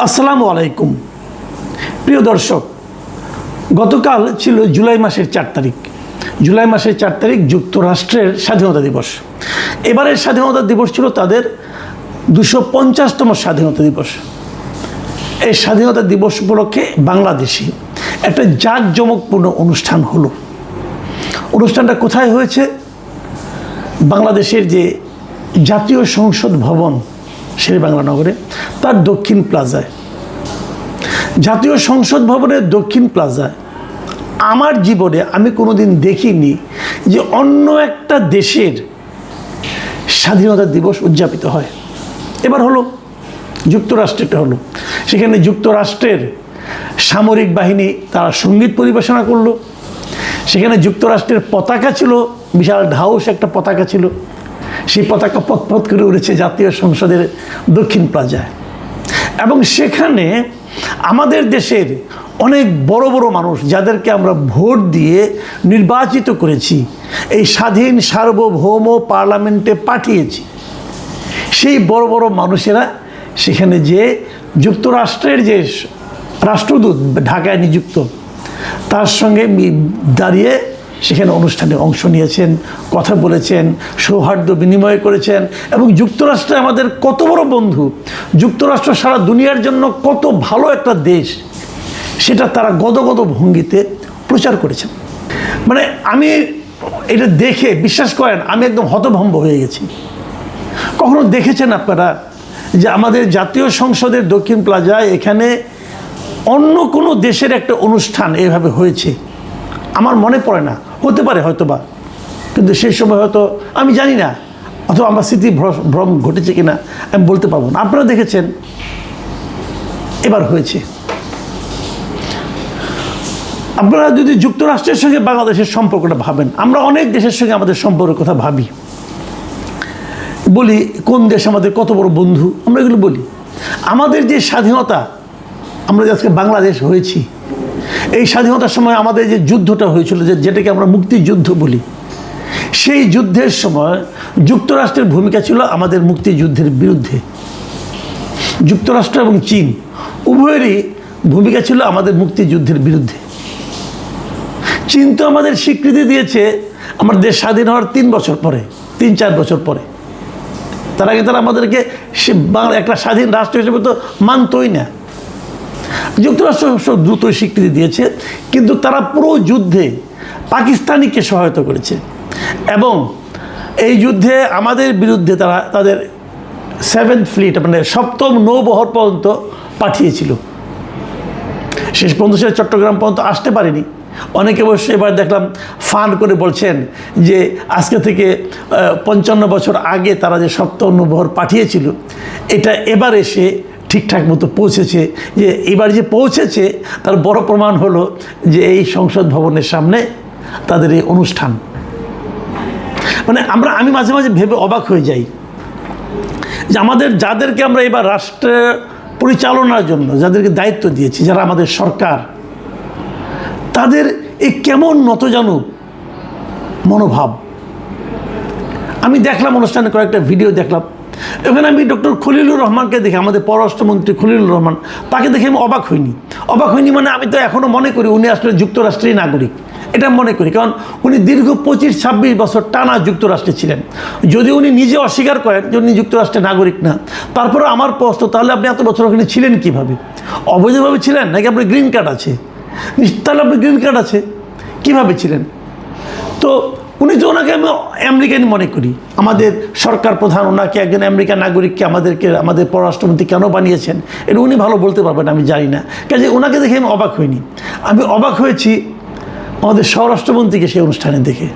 আসসালামু আলাইকুম প্রিয় দর্শক, গতকাল ছিল জুলাই মাসের 4 তারিখ। জুলাই মাসের 4 তারিখ যুক্তরাষ্ট্রের স্বাধীনতা দিবস। এবারের স্বাধীনতা দিবস ছিল তাদের 250তম স্বাধীনতা দিবস। এই স্বাধীনতা দিবস উপলক্ষে বাংলাদেশে একটা জাঁকজমকপূর্ণ অনুষ্ঠান হলো। অনুষ্ঠানটা কোথায় হয়েছে? বাংলাদেশের যে জাতীয় সংসদ ভবন শেরেবাংলা নগরে, তার দক্ষিণ প্লাজায়, জাতীয় সংসদ ভবনের দক্ষিণ প্লাজায় আমার জীবনে আমি কোনোদিন দেখিনি যে অন্য একটা দেশের স্বাধীনতা দিবস উদযাপিত হয়। এবার হলো যুক্তরাষ্ট্রেরটা হলো। সেখানে যুক্তরাষ্ট্রের সামরিক বাহিনী তারা সঙ্গীত পরিবেশনা করলো। সেখানে যুক্তরাষ্ট্রের পতাকা ছিল, বিশাল ঢাউস একটা পতাকা ছিল। সেই পতাকা পথ করে উড়েছে জাতীয় সংসদের দক্ষিণ প্লাজায়। এবং সেখানে আমাদের দেশের অনেক বড় বড় মানুষ, যাদেরকে আমরা ভোট দিয়ে নির্বাচিত করেছি, এই স্বাধীন সার্বভৌম পার্লামেন্টে পাঠিয়েছি, সেই বড় বড় মানুষেরা সেখানে যে যুক্তরাষ্ট্রের যে রাষ্ট্রদূত ঢাকায় নিযুক্ত, তার সঙ্গে দাঁড়িয়ে সেখানে অনুষ্ঠানে অংশ নিয়েছেন, কথা বলেছেন, সৌহার্দ্য বিনিময় করেছেন। এবং যুক্তরাষ্ট্রে আমাদের কত বড় বন্ধু, যুক্তরাষ্ট্র সারা দুনিয়ার জন্য কত ভালো একটা দেশ, সেটা তারা গদগদ ভঙ্গিতে প্রচার করেছেন। মানে আমি এটা দেখে, বিশ্বাস করেন, আমি একদম হতভম্ব হয়ে গেছি। কখনো দেখেছেন আপনারা যে আমাদের জাতীয় সংসদের দক্ষিণ প্লাজায় এখানে অন্য কোনো দেশের একটা অনুষ্ঠান এভাবে হয়েছে? আমার মনে পড়ে না, হতে পারে হয়তোবা, কিন্তু সেই সময় হয়তো আমি জানি না, অথবা আমার স্মৃতি ভ্রম ঘটেছে কিনা আমি বলতে পারবো না। আপনারা দেখেছেন, এবার হয়েছে। আপনারা যদি যুক্তরাষ্ট্রের সঙ্গে বাংলাদেশের সম্পর্কটা ভাবেন, আমরা অনেক দেশের সঙ্গে আমাদের সম্পর্কের কথা ভাবি, বলি কোন দেশ আমাদের কত বড় বন্ধু, আমরা এগুলো বলি। আমাদের যে স্বাধীনতা, আমরা যে আজকে বাংলাদেশ হয়েছি, এই স্বাধীনতার সময় আমাদের যে যুদ্ধটা হয়েছিল, যেটাকে আমরা মুক্তিযুদ্ধ বলি, সেই যুদ্ধের সময় যুক্তরাষ্ট্রের ভূমিকা ছিল আমাদের মুক্তিযুদ্ধের বিরুদ্ধে। যুক্তরাষ্ট্র এবং চীন উভয়েরই ভূমিকা ছিল আমাদের মুক্তিযুদ্ধের বিরুদ্ধে। চীন তো আমাদের স্বীকৃতি দিয়েছে আমাদের দেশ স্বাধীন হওয়ার 3-4 বছর পরে। তার আগে তারা আমাদেরকে একটা স্বাধীন রাষ্ট্র হিসেবে তো মানতই না। যুক্তরাষ্ট্র দ্রুতই স্বীকৃতি দিয়েছে, কিন্তু তারা পুরো যুদ্ধে পাকিস্তানিকে সহায়তা করেছে এবং এই যুদ্ধে আমাদের বিরুদ্ধে তারা তাদের 7th ফ্লিট, মানে 7ম নৌবহর পর্যন্ত পাঠিয়েছিল। শেষ পর্যন্ত সে চট্টগ্রাম পর্যন্ত আসতে পারেনি। অনেকে অবশ্যই এবার দেখলাম ফান করে বলছেন যে আজকে থেকে 55 বছর আগে তারা যে 7ম নৌবহর পাঠিয়েছিল, এটা এবার এসে ঠিকঠাক মতো পৌঁছেছে। যে এবার যে পৌঁছেছে তার বড় প্রমাণ হলো যে এই সংসদ ভবনের সামনে তাদের এই অনুষ্ঠান। মানে আমি মাঝে মাঝে ভেবে অবাক হয়ে যাই যে আমাদের যাদেরকে আমরা এবার রাষ্ট্র পরিচালনার জন্য যাদেরকে দায়িত্ব দিয়েছি, যারা আমাদের সরকার, তাদের এই কেমন নতজানু মনোভাব। আমি দেখলাম অনুষ্ঠানে কয়েকটা ভিডিও দেখলাম, এখানে আমি ডক্টর খলিলুর রহমানকে দেখে, আমাদের পররাষ্ট্রমন্ত্রী খলিলুর রহমান, তাকে দেখে আমি অবাক হইনি। মানে আমি তো এখনও মনে করি উনি আসলে যুক্তরাষ্ট্রের নাগরিক, এটা মনে করি। কারণ উনি দীর্ঘ 25-26 বছর টানা যুক্তরাষ্ট্রে ছিলেন। যদি উনি নিজে অস্বীকার করেন যে উনি যুক্তরাষ্ট্রের নাগরিক না, তারপরে আমার প্রশ্ন, তাহলে আপনি এত বছর ওখানে ছিলেন কীভাবে? অবৈধভাবে ছিলেন নাকি আপনার গ্রিন কার্ড আছে? তাহলে আপনার গ্রিন কার্ড আছে, কীভাবে ছিলেন? তো উনি তো ওনাকে আমি আমেরিকান মনে করি। আমাদের সরকার প্রধান ওনাকে একজন আমেরিকান নাগরিককে আমাদের পররাষ্ট্রমন্ত্রী কেন বানিয়েছেন, এটা উনি ভালো বলতে পারবেন, আমি জানি না। কাজে ওনাকে দেখে আমি অবাক হইনি। আমি অবাক হয়েছি আমাদের স্বরাষ্ট্রমন্ত্রীকে সেই অনুষ্ঠানে দেখে,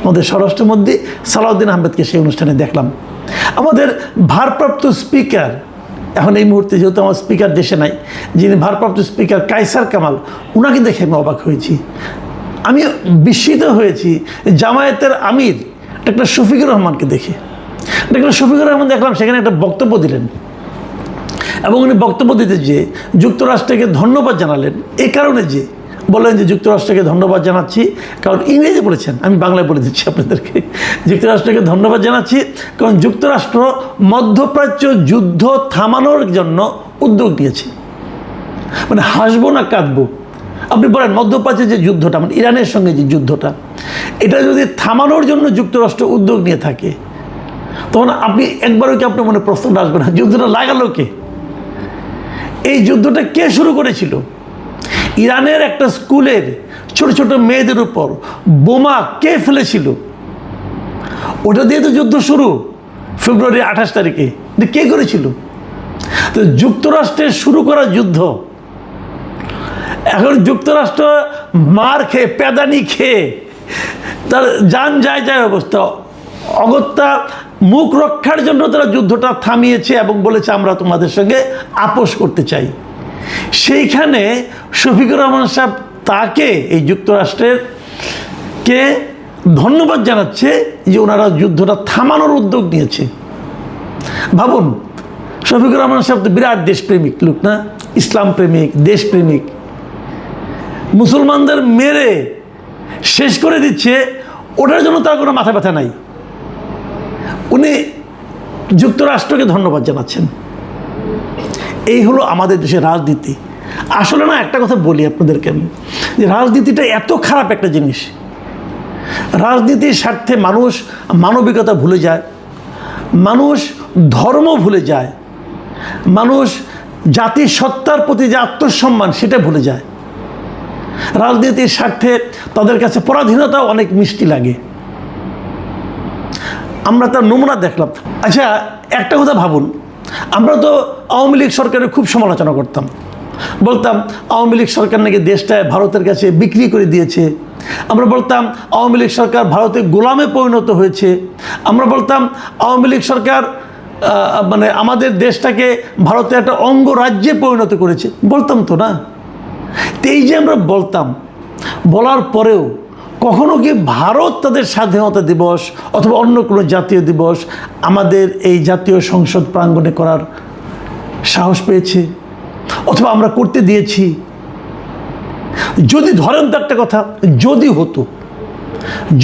আমাদের স্বরাষ্ট্রমন্ত্রী সালাউদ্দিন আহমেদকে সেই অনুষ্ঠানে দেখলাম। আমাদের ভারপ্রাপ্ত স্পিকার, এখন এই মুহূর্তে যেহেতু আমার স্পিকার দেশে নাই, যিনি ভারপ্রাপ্ত স্পিকার কায়সার কামাল, ওনাকে দেখে আমি অবাক হয়েছি। আমি বিস্মিত হয়েছি জামায়াতের আমির ডক্টর শফিকুর রহমানকে দেখে। ডক্টর শফিকুর রহমান দেখলাম সেখানে একটা বক্তব্য দিলেন, এবং উনি বক্তব্য দিতে যে যুক্তরাষ্ট্রকে ধন্যবাদ জানালেন। এই কারণে যে বললেন যে যুক্তরাষ্ট্রকে ধন্যবাদ জানাচ্ছি, কারণ ইংরেজি বলেছেন, আমি বাংলায় বলে দিচ্ছি আপনাদেরকে। যুক্তরাষ্ট্রকে ধন্যবাদ জানাচ্ছি কারণ যুক্তরাষ্ট্র মধ্যপ্রাচ্য যুদ্ধ থামানোর জন্য উদ্যোগ নিয়েছে। মানে হাসবো না কাঁদবো? আপনি বলেন মধ্যপ্রাচ্যে যে যুদ্ধটা, মানে ইরানের সঙ্গে যে যুদ্ধটা, এটা যদি থামানোর জন্য যুক্তরাষ্ট্র উদ্যোগ নিয়ে থাকে, তখন আপনি একবারও কি আপনার মনে প্রশ্নটা আসবে না যুদ্ধটা লাগালো কে? এই যুদ্ধটা কে শুরু করেছিল? ইরানের একটা স্কুলের ছোট ছোট মেয়েদের উপর বোমা কে ফেলেছিল? ওটা দিয়ে তো যুদ্ধ শুরু, ফেব্রুয়ারি 28 তারিখে। কে করেছিল? তো যুক্তরাষ্ট্রের শুরু করা যুদ্ধ এখন যুক্তরাষ্ট্র মার খেয়ে, প্যাদানি খেয়ে, তার যান যায় যায় অবস্থা, অগত্যা মুখ রক্ষার জন্য তারা যুদ্ধটা থামিয়েছে এবং বলেছে আমরা তোমাদের সঙ্গে আপোষ করতে চাই। সেইখানে শফিকুর রহমান সাহেব তাকে, এই যুক্তরাষ্ট্রের কে ধন্যবাদ জানাচ্ছে যে ওনারা যুদ্ধটা থামানোর উদ্যোগ নিয়েছে। ভাবুন, শফিকুর রহমান সাহেব তো বিরাট দেশপ্রেমিক লোক না, ইসলাম প্রেমিক, দেশপ্রেমিক। মুসলমানদের মেরে শেষ করে দিচ্ছে, ওটার জন্য তার কোনো মাথা ব্যথা নাই। উনি যুক্তরাষ্ট্রকে ধন্যবাদ জানাচ্ছেন। এই হলো আমাদের দেশের রাজনীতি। আসলে না, একটা কথা বলি আপনাদেরকে আমি, যে রাজনীতিটা এত খারাপ একটা জিনিস। রাজনীতির স্বার্থে মানুষ মানবিকতা ভুলে যায়, মানুষ ধর্ম ভুলে যায়, মানুষ জাতির সত্তার প্রতি যে আত্মসম্মান সেটা ভুলে যায়। রাজনীতির স্বার্থে তাদের কাছে পরাধীনতাও অনেক মিষ্টি লাগে। আমরা তার নমুনা দেখলাম। আচ্ছা, একটা কথা ভাবুন, আমরা তো আওয়ামী লীগ সরকারের খুব সমালোচনা করতাম, বলতাম আওয়ামী লীগ সরকার নাকি দেশটায় ভারতের কাছে বিক্রি করে দিয়েছে। আমরা বলতাম আওয়ামী লীগ সরকার ভারতের গোলামে পরিণত হয়েছে। আমরা বলতাম আওয়ামী লীগ সরকার মানে আমাদের দেশটাকে ভারতের একটা অঙ্গরাজ্যে পরিণত করেছে। বলতাম তো না? তো এই যে আমরা বলতাম, বলার পরেও কখনো কি ভারত তাদের স্বাধীনতা দিবস অথবা অন্য কোনো জাতীয় দিবস আমাদের এই জাতীয় সংসদ প্রাঙ্গণে করার সাহস পেয়েছে অথবা আমরা করতে দিয়েছি? যদি ধরেন তো একটা কথা, যদি হতো,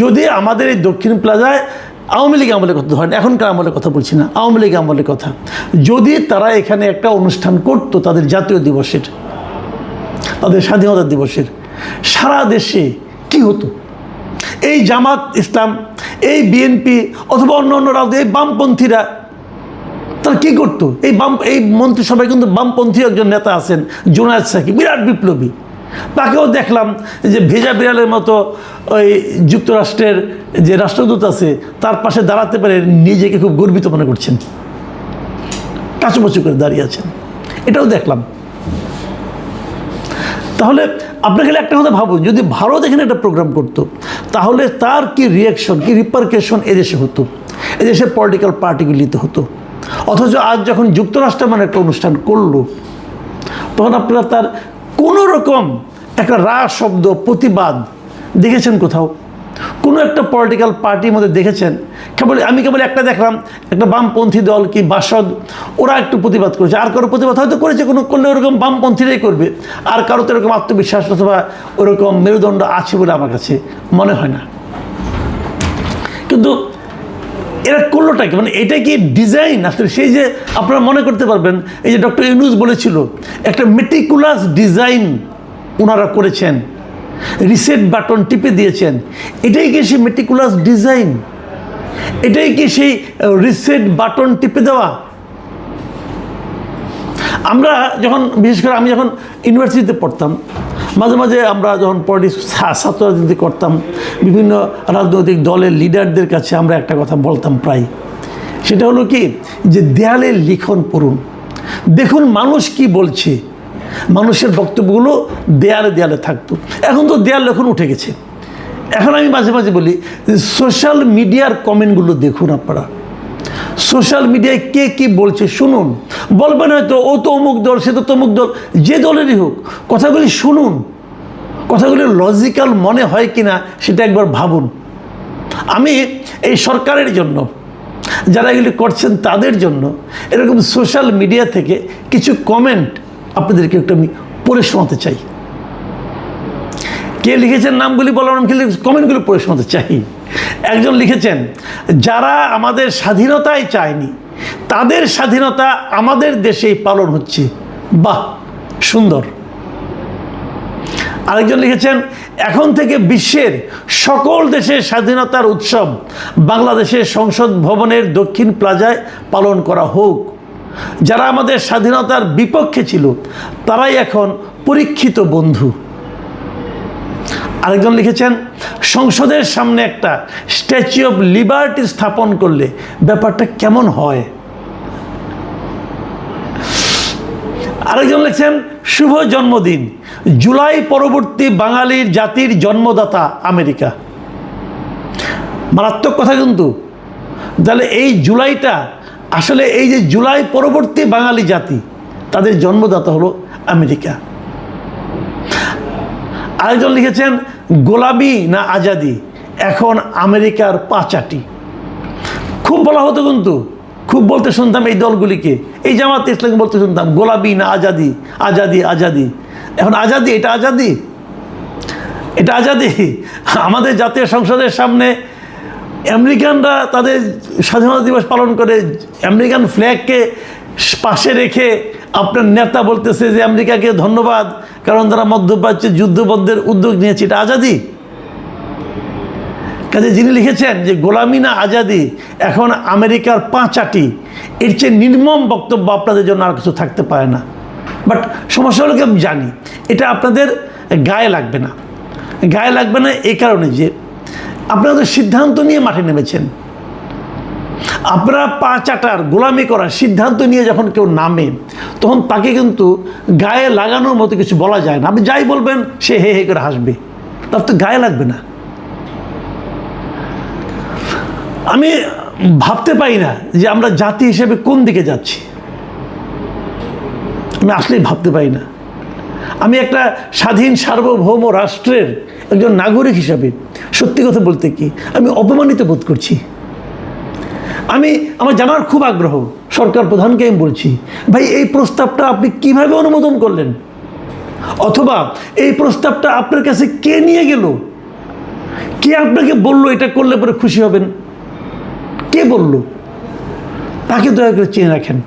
যদি আমাদের এই দক্ষিণ প্লাজায় আওয়ামী লীগ আমলের কথা ধরেন, এখনকার আমলের কথা বলছি না, আওয়ামী লীগ আমলের কথা, যদি তারা এখানে একটা অনুষ্ঠান করতো তাদের জাতীয় দিবসের, তাদের স্বাধীনতা দিবসের, সারা দেশে কি হতো? এই জামাত ইসলাম, এই বিএনপি অথবা অন্য অন্য রাজনীতি, এই বামপন্থীরা তারা কী করতো? এই মন্ত্রিসভায় কিন্তু বামপন্থী একজন নেতা আছেন, জোনায়েদ সাকি, বিরাট বিপ্লবী। তাকেও দেখলাম যে ভেজা বিড়ালের মতো ওই যুক্তরাষ্ট্রের যে রাষ্ট্রদূত আছে তার পাশে দাঁড়াতে পারে নিজেকে খুব গর্বিত মনে করছেন, কাছুমাছু করে দাঁড়িয়ে আছেন। এটাও দেখলাম। তাহলে আপনাকে একটা কথা ভাবুন, যদি ভারত এখানে একটা প্রোগ্রাম করতো তাহলে তার কি রিয়াকশন, কি রিপারকেশন এদেশে হতো, এদেশের পলিটিক্যাল পার্টিগুলিতে হতো। অথচ আজ যখন যুক্তরাষ্ট্র মানে একটা অনুষ্ঠান করলো, তখন আপনারা তার কোনো রকম একটা শব্দ প্রতিবাদ দেখেছেন কোথাও? কোনো একটা পলিটিক্যাল পার্টির মধ্যে দেখেছেন? আমি কেবল একটা দেখলাম, একটা বামপন্থী দল কি বাসদ, ওরা একটু প্রতিবাদ করেছে। আর কারো প্রতিবাদ হয়তো করেছে, কোনো করলে ওরকম বামপন্থীরাই করবে। আর কারো তো এরকম আত্মবিশ্বাস অথবা ওরকম মেরুদণ্ড আছে বলে আমার কাছে মনে হয় না। কিন্তু এরা করলোটা কি? মানে এটা কি ডিজাইন? আসলে সেই যে আপনারা মনে করতে পারবেন, এই যে ডক্টর ইউনূস বলেছিল একটা মেটিকুলাস ডিজাইন ওনারা করেছেন, রিসেট বাটন টিপে দিয়েছেন। এটাই কি সেই মেটিকুলাস ডিজাইন? এটাই কি সেই রিসেট বাটন টিপে দেওয়া? আমরা যখন, বিশেষ করে আমি যখন ইউনিভার্সিটিতে পড়তাম, মাঝে মাঝে আমরা যখন ছাত্র রাজনীতি করতাম, বিভিন্ন রাজনৈতিক দলের লিডারদের কাছে আমরা একটা কথা বলতাম প্রায়, সেটা হলো কি, যে দেয়ালের লিখন পড়ুন, দেখুন মানুষ কি বলছে। মানুষের বক্তব্যগুলো দেয়ালে দেয়ালে থাকতো। এখন তো দেয়াল লেখন উঠে গেছে। এখন আমি মাঝে মাঝে বলি সোশ্যাল মিডিয়ার কমেন্টগুলো দেখুন আপনারা, সোশ্যাল মিডিয়ায় কে কী বলছে শুনুন। বলবেন হয়তো ও তো অমুক দল, সে তো তমুক দল, যে দলেরই হোক, কথাগুলি শুনুন, কথাগুলি লজিক্যাল মনে হয় কি না সেটা একবার ভাবুন। আমি এই সরকারের জন্য, যারা এগুলি করছেন তাদের জন্য এরকম সোশ্যাল মিডিয়া থেকে কিছু কমেন্ট আপনাদেরকে একটু আমি পড়ে শোনাতে চাই। কে লিখেছেন নামগুলি বলার, আমি কমেন্টগুলি পড়ে শোনাতে চাই। একজন লিখেছেন, যারা আমাদের স্বাধীনতাই চায়নি তাদের স্বাধীনতা আমাদের দেশেই পালন হচ্ছে। বাহ, সুন্দর। আরেকজন লিখেছেন, এখন থেকে বিশ্বের সকল দেশের স্বাধীনতার উৎসব বাংলাদেশের সংসদ ভবনের দক্ষিণ প্লাজায় পালন করা হোক। যারা আমাদের স্বাধীনতার বিপক্ষে ছিল তারাই এখন পরীক্ষিত বন্ধু। আরেকজন লিখেছেন, সংসদের সামনে একটা স্ট্যাচু অফ লিবার্টি স্থাপন করলে ব্যাপারটা কেমন হয়। আরেকজন লিখছেন, শুভ জন্মদিন, জুলাই পরবর্তী বাঙালির জাতির জন্মদাতা আমেরিকা। মারাত্মক কথা কিন্তু। তাহলে এই জুলাইটা আসলে এই যে জুলাই পরবর্তী বাঙালি জাতি, তাদের জন্মদাতা হলো আমেরিকা। আরেকজন লিখেছেন, গোলামি না আজাদি, এখন আমেরিকার পাঁচাটি। খুব বলা হতো কিন্তু, খুব বলতে শুনতাম এই দলগুলিকে, এই জামাত ইসলামকে বলতে শুনতাম গোলামি না আজাদি, আজাদি আজাদি। এখন আজাদি, এটা আজাদি, এটা আজাদি। আমাদের জাতীয় সংসদের সামনে আমেরিকানরা তাদের স্বাধীনতা দিবস পালন করে, আমেরিকান ফ্ল্যাগকে পাশে রেখে আপনার নেতা বলতেছে যে আমেরিকাকে ধন্যবাদ, কারণ তারা মধ্যপ্রাচ্যে যুদ্ধবন্ধের উদ্যোগ নিয়েছে। এটা আজাদি? কাজে যিনি লিখেছেন যে গোলামি না আজাদি, এখন আমেরিকার পাঁচাটি, এর চেয়ে নির্মম বক্তব্য আপনাদের জন্য আর কিছু থাকতে পারে না। বাট সমস্যা হলো কি, আমি জানি এটা আপনাদের গায়ে লাগবে না। গায়ে লাগবে না এই কারণে যে আপনারা তো সিদ্ধান্ত নিয়ে মাঠে নেমেছেন। আপনারা পা চাটার গোলামি করার সিদ্ধান্ত নিয়ে যখন কেউ নামে, তখন তাকে কিন্তু গায়ে লাগানোর মতো কিছু বলা যায় না। আপনি যাই বলবেন সে হে হে করে হাসবে, তার তো গায়ে লাগবে না। আমি ভাবতে পারি না যে আমরা জাতি হিসেবে কোন দিকে যাচ্ছি, আমি আসলেই ভাবতে পারি না। আমি একটা স্বাধীন সার্বভৌম রাষ্ট্রের একজন নাগরিক হিসাবে সত্যি কথা বলতে কি আমি অপমানিত বোধ করছি। আমার জানার খুব আগ্রহ, সরকার প্রধানকে আমি বলছি, ভাই এই প্রস্তাবটা আপনি কিভাবে অনুমোদন করলেন, অথবা এই প্রস্তাবটা আপনার কাছে কে নিয়ে গেল, কে আপনাকে বললো এটা করলে পরে খুশি হবেন, কে বলল, তাকে দয়া করে চেয়ে রাখেন।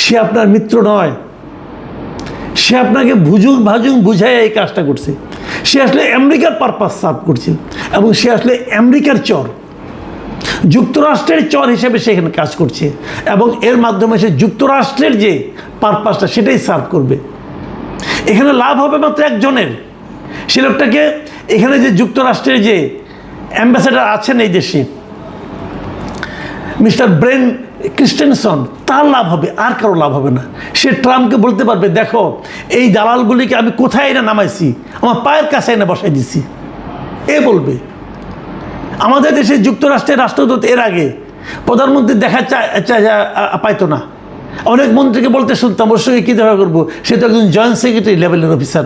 সে আপনার মিত্র নয়, সে আপনাকে ভাজুং বুঝায় এই কাজটা করছে। সে আসলে আমেরিকার পারপাস সার্ভ করছে, এবং সে আসলে আমেরিকার চর, যুক্তরাষ্ট্রের চর হিসেবে সে এখানে কাজ করছে, এবং এর মাধ্যমে সে যুক্তরাষ্ট্রের যে পারপাসটা সেটাই সার্ভ করবে। এখানে লাভ হবে মাত্র একজনের, সে লোকটাকে এখানে যে যুক্তরাষ্ট্রের যে অ্যাম্বাসেডার আছেন এই দেশে, মিস্টার ব্রেন ক্রিস্টেনসন, তার লাভ হবে, আর কারো লাভ হবে না। সে ট্রাম্পকে বলতে পারবে, দেখো এই দালালগুলিকে আমি কোথায় এনে নামাইছি, আমার পায়ের কাছে এনে বসাই দিছি। এ বলবে। আমাদের দেশে যুক্তরাষ্ট্রের রাষ্ট্রদূত এর আগে প্রধানমন্ত্রী দেখা পাইতো না। অনেক মন্ত্রীকে বলতে শুনতাম, ওর সঙ্গে কী দেখা করবো, সে তো একজন জয়েন্ট সেক্রেটারি লেভেলের অফিসার।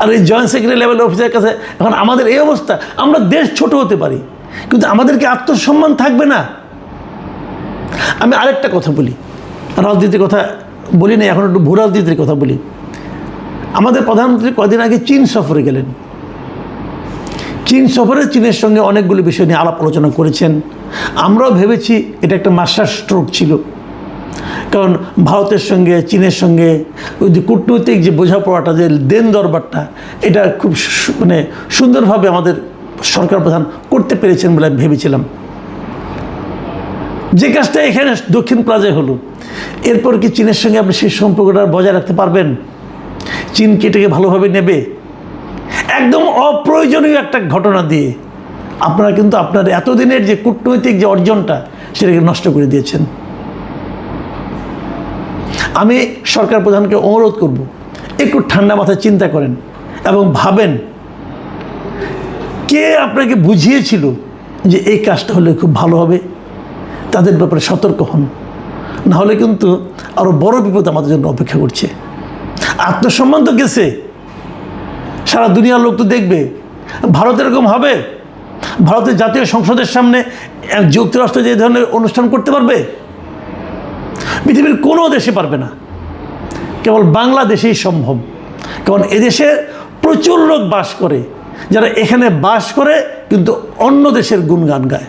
আর এই জয়েন্ট সেক্রেটারি লেভেলের অফিসারের কাছে এখন আমাদের এই অবস্থা। আমরা দেশ ছোট হতে পারি, কিন্তু আমাদেরকে আত্মসম্মান থাকবে না। আমি আরেকটা কথা বলি, রাজনীতির কথা বলি না, এখন একটু ভূ রাজনীতির কথা বলি। আমাদের প্রধানমন্ত্রী কদিন আগে চীন সফরে গেলেন। চীন সফরে চীনের সঙ্গে অনেকগুলো বিষয় নিয়ে আলাপ আলোচনা করেছেন। আমরাও ভেবেছি এটা একটা মাস্টার স্ট্রোক ছিল, কারণ ভারতের সঙ্গে চীনের সঙ্গে ওই যে কূটনৈতিক যে বোঝাপড়াটা, যে দেন দরবারটা, এটা খুব সুন্দরভাবে আমাদের সরকার প্রধান করতে পেরেছেন বলে আমি ভেবেছিলাম। যে কাজটা এখানে দক্ষিণ প্লাজায় হলো, এরপর কি চীনের সঙ্গে আপনি সেই সম্পর্কটা বজায় রাখতে পারবেন? চীন কি এটাকে ভালোভাবে নেবে? একদম অপ্রয়োজনীয় একটা ঘটনা দিয়ে আপনারা কিন্তু আপনার এতদিনের যে কূটনৈতিক যে অর্জনটা সেটাকে নষ্ট করে দিয়েছেন। আমি সরকার প্রধানকে অনুরোধ করব, একটু ঠান্ডা মাথায় চিন্তা করেন এবং ভাবেন কে আপনাকে বুঝিয়েছিল যে এই কাজটা হলে খুব ভালো হবে, তাদের ব্যাপারে সতর্ক হন। নাহলে কিন্তু আরও বড় বিপদ আমাদের জন্য অপেক্ষা করছে। আত্মসম্মান তো গেছে, সারা দুনিয়ার লোক তো দেখবে। ভারত এরকম হবে? ভারতের জাতীয় সংসদের সামনে যুক্তরাষ্ট্র যে ধরনের অনুষ্ঠান করতে পারবে? পৃথিবীর কোনো দেশে পারবে না, কেবল বাংলাদেশেই সম্ভব। কারণ এদেশে প্রচুর লোক বাস করে, যারা এখানে বাস করে কিন্তু অন্য দেশের গুণগান গায়।